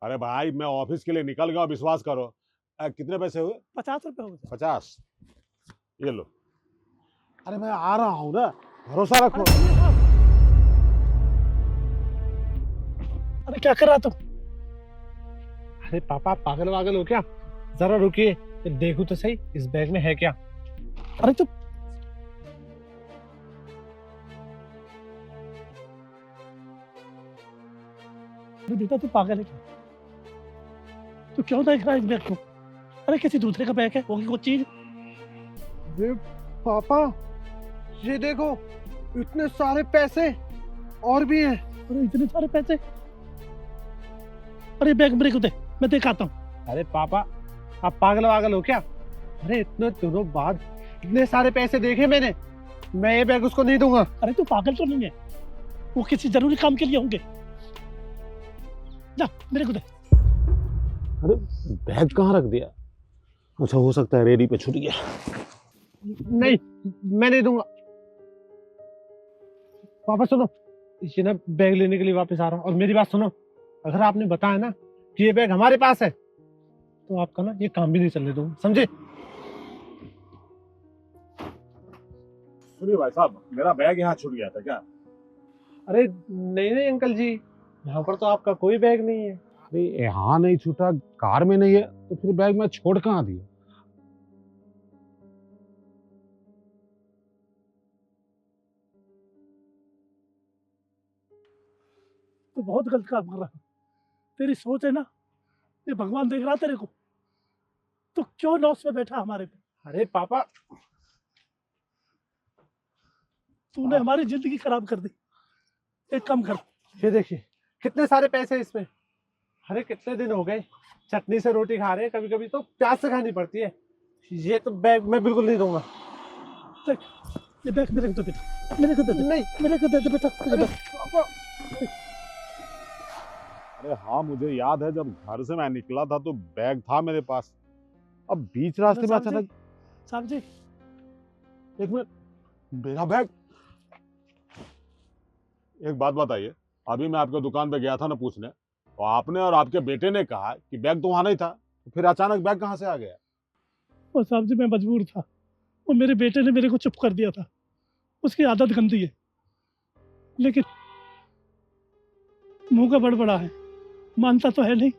अरे भाई मैं ऑफिस के लिए निकल गया, विश्वास करो। कितने पैसे हुए? 50 रुपये हो गए। 50। ये लो। अरे मैं आ रहा हूँ ना, भरोसा रखो। अरे सुनिए साहब, अरे क्या कर रहा तुम? अरे पापा पागल वागल हो क्या? जरा रुकिए, ये देखो तो सही इस बैग में है क्या। अरे तुम अरे बेटा तू पागल है क्या? तू क्यों देख रहा है इस बैग को? अरे किसी दूसरे का बैग है, होगी कोई चीज। अरे पापा ये देखो, इतने सारे पैसे और भी हैं। अरे इतने सारे पैसे। अरे बैग मेरे को दे, मैं देख आता हूँ। अरे पापा आप पागल वागल हो क्या? अरे इतने दिनों बाद इतने सारे पैसे देखे मैंने, मैं ये बैग उसको नहीं दूंगा। अरे तू पागल तो नहीं है? वो किसी जरूरी काम के लिए होंगे। जा मेरे को दे। अरे बैग कहाँ रख दिया? अच्छा हो सकता है रेडी पे छूट गया। नहीं मैं नहीं दूंगा। पापा सुनो, ये ना बैग लेने के लिए वापस आ रहा हूँ, और मेरी बात सुनो, अगर आपने बताया ना कि ये बैग हमारे पास है तो आपका ना ये काम भी नहीं चलने दूंगा, समझे? सुनिए भाई साहब, मेरा बैग यहाँ छूट गया था क्या? अरे नहीं नहीं अंकल जी, यहाँ पर तो आपका कोई बैग नहीं है। अरे यहाँ नहीं छूटा, कार में नहीं है, तो फिर बैग मैं छोड़ कहाँ दिया? तू बहुत गलत काम कर रहा है। तेरी सोच है ना, ये भगवान देख रहा है तेरे को। तू क्यों लॉस में बैठा हमारे पे? अरे पापा तूने हमारी जिंदगी खराब कर दी। एक काम कर, ये देखिए कितने सारे पैसे इसमें। अरे कितने दिन हो गए चटनी से रोटी खा रहे हैं, कभी कभी तो प्याज से खानी पड़ती है। ये तो बैग मैं बिल्कुल नहीं दूंगा। देख ये बैग मेरे को दे बेटा, मेरे को दे दे, नहीं मेरे को दे दे बेटा। अरे पापा, अरे हाँ मुझे याद है, जब घर से मैं निकला था तो बैग था मेरे पास। अब बीच रास्ते में साहब जी, अचानक। साहब जी, एक मिनट, मेरा बैग। एक बात बताइए, अभी मैं आपके दुकान पे गया था ना पूछने, तो आपने और आपके बेटे ने कहा कि बैग तो वहां नहीं था, तो फिर अचानक बैग कहाँ से आ गया? और साहब जी मैं मजबूर था। वो मेरे बेटे ने मेरे को चुप कर दिया था। उसकी आदत गंदी है, लेकिन मुंह का बड़बड़ा है, मानता तो है नहीं।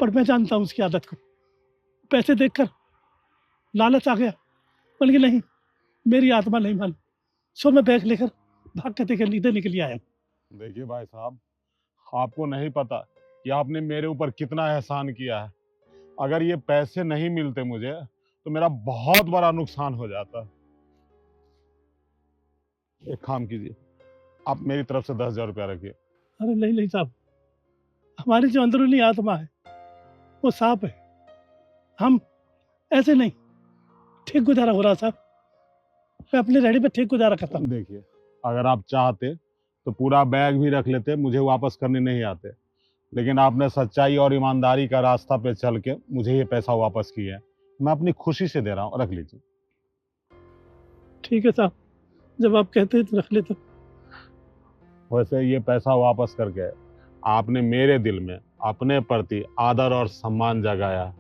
पर मैं जानता हूँ उसकी आदत को। पैसे देखकर लालच आ गया, बल्कि नहीं, मेरी आत्मा नहीं मान। सो मैं बैग लेकर भाग के देने के लिए आया। देखिए भाई साहब, आपको नहीं पता कि आपने मेरे ऊपर कितना एहसान किया है। अगर ये पैसे नहीं मिलते मुझे तो मेरा बहुत बड़ा नुकसान हो जाता। एक काम कीजिए, आप मेरी तरफ से 10,000 रुपया रखिए। अरे नहीं नहीं साहब, हमारी जो अंदरूनी आत्मा है वो साफ है। हम ऐसे नहीं, ठीक गुजारा हो रहा साहब। मैं अपने रेडी पे ठीक गुजारा करता हूँ। देखिए, अगर आप चाहते तो पूरा बैग भी रख लेते, मुझे वापस करने नहीं आते। लेकिन आपने सच्चाई और ईमानदारी का रास्ता पे चल के मुझे ये पैसा वापस किया है। मैं अपनी खुशी से दे रहा हूँ, रख लीजिए। ठीक है साहब, जब आप कहते हैं तो रख लेता हूँ। वैसे ये पैसा वापस करके आपने मेरे दिल में अपने प्रति आदर और सम्मान जगाया।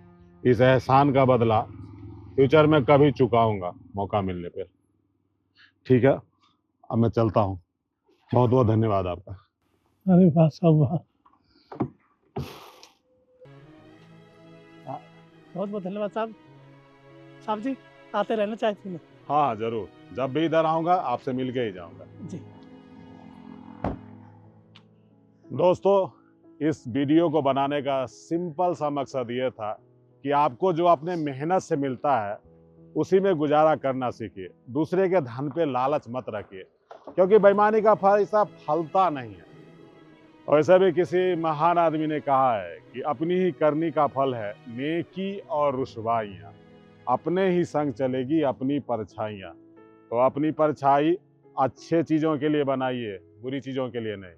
इस एहसान का बदला फ्यूचर में कभी चुकाऊंगा, मौका मिलने पे। ठीक है, अब मैं चलता हूँ। बहुत बहुत धन्यवाद आपका। अरे वाह साहब वाह, बहुत बहुत धन्यवाद साहब। साहब जी आते रहना चाहते हैं। हाँ जरूर, जब भी इधर आऊंगा आपसे मिल के ही जाऊंगा। जी दोस्तों, इस वीडियो को बनाने का सिंपल सा मकसद ये था कि आपको जो अपने मेहनत से मिलता है उसी में गुजारा करना सीखिए। दूसरे के धन पे लालच मत रखिए, क्योंकि बेईमानी का फल ऐसा फलता नहीं है। वैसे भी किसी महान आदमी ने कहा है कि अपनी ही करनी का फल है नेकी और रुसवाइयाँ। अपने ही संग चलेगी अपनी परछाइयाँ। तो अपनी परछाई अच्छे चीज़ों के लिए बनाइए, बुरी चीज़ों के लिए नहीं।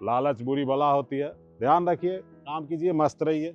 लालच बुरी बला होती है। ध्यान रखिए, काम कीजिए, मस्त रहिए।